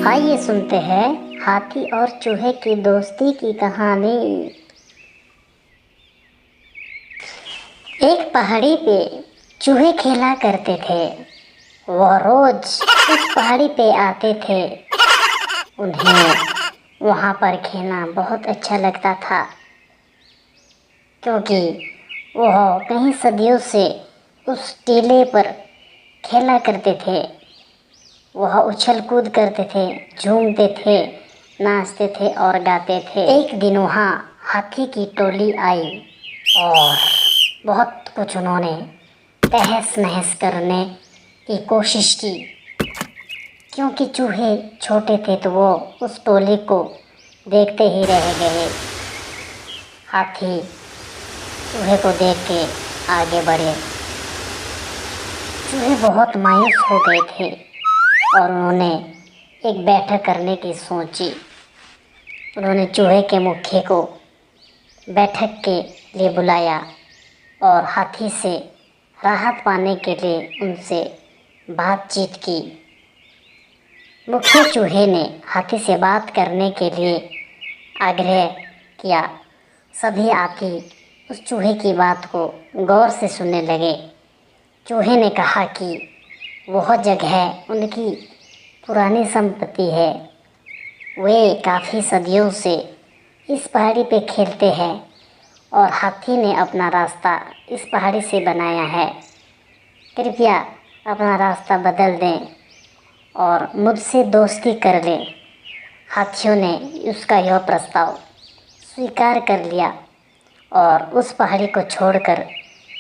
आइए सुनते हैं हाथी और चूहे की दोस्ती की कहानी। एक पहाड़ी पे चूहे खेला करते थे। वह रोज उस पहाड़ी पे आते थे। उन्हें वहाँ पर खेलना बहुत अच्छा लगता था, क्योंकि वह कई सदियों से उस टीले पर खेला करते थे। वह उछल कूद करते थे, झूमते थे, नाचते थे और गाते थे। एक दिन वहाँ हाथी की टोली आई और बहुत कुछ उन्होंने तहस नहस करने की कोशिश की। क्योंकि चूहे छोटे थे तो वो उस टोली को देखते ही रह गए। हाथी चूहे को देख के आगे बढ़े। चूहे बहुत मायूस हो गए थे और उन्होंने एक बैठक करने की सोची। उन्होंने चूहे के मुखिया को बैठक के लिए बुलाया और हाथी से राहत पाने के लिए उनसे बातचीत की। मुखिया चूहे ने हाथी से बात करने के लिए आग्रह किया। सभी हाथी उस चूहे की बात को गौर से सुनने लगे। चूहे ने कहा कि वह जगह उनकी पुरानी संपत्ति है। वे काफ़ी सदियों से इस पहाड़ी पे खेलते हैं और हाथी ने अपना रास्ता इस पहाड़ी से बनाया है। कृपया अपना रास्ता बदल दें और मुझसे दोस्ती कर लें। हाथियों ने उसका यह प्रस्ताव स्वीकार कर लिया और उस पहाड़ी को छोड़कर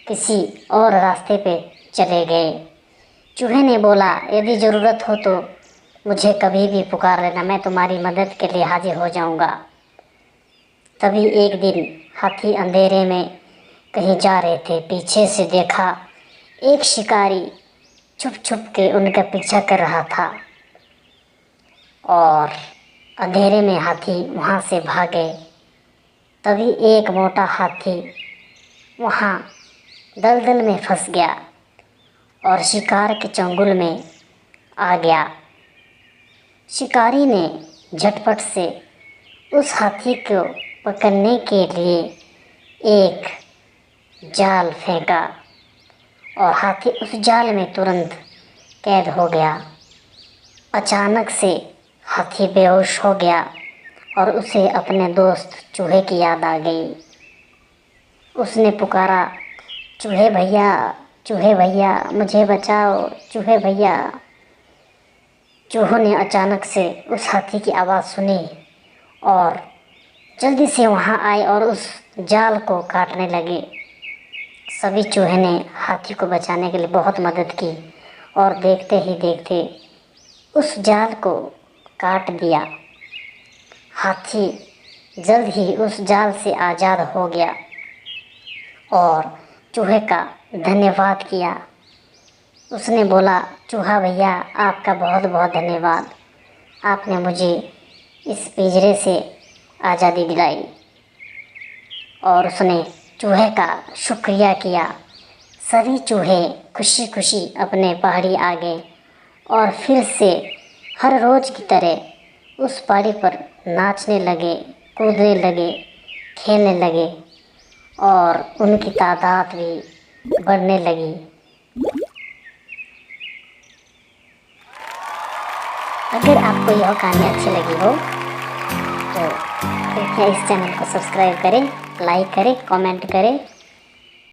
किसी और रास्ते पे चले गए। चूहे ने बोला, यदि ज़रूरत हो तो मुझे कभी भी पुकार लेना, मैं तुम्हारी मदद के लिए हाजिर हो जाऊंगा। तभी एक दिन हाथी अंधेरे में कहीं जा रहे थे। पीछे से देखा एक शिकारी छुप छुप के उनका पीछा कर रहा था और अंधेरे में हाथी वहाँ से भागे। तभी एक मोटा हाथी वहाँ दलदल में फंस गया और शिकार के चंगुल में आ गया। शिकारी ने झटपट से उस हाथी को पकड़ने के लिए एक जाल फेंका और हाथी उस जाल में तुरंत कैद हो गया। अचानक से हाथी बेहोश हो गया और उसे अपने दोस्त चूहे की याद आ गई। उसने पुकारा, चूहे भैया मुझे बचाओ, चूहे भैया। चूहों ने अचानक से उस हाथी की आवाज़ सुनी और जल्दी से वहाँ आए और उस जाल को काटने लगे। सभी चूहे ने हाथी को बचाने के लिए बहुत मदद की और देखते ही देखते उस जाल को काट दिया। हाथी जल्द ही उस जाल से आज़ाद हो गया और चूहे का धन्यवाद किया। उसने बोला, चूहा भैया आपका बहुत बहुत धन्यवाद, आपने मुझे इस पिंजरे से आज़ादी दिलाई। और उसने चूहे का शुक्रिया किया। सभी चूहे खुशी खुशी अपने पहाड़ी आ गए और फिर से हर रोज़ की तरह उस पहाड़ी पर नाचने लगे, कूदने लगे, खेलने लगे और उनकी तादाद भी बढ़ने लगी। अगर आपको यह कहानी अच्छी लगी हो तो कृपया इस चैनल को सब्सक्राइब करें, लाइक करें, कमेंट करें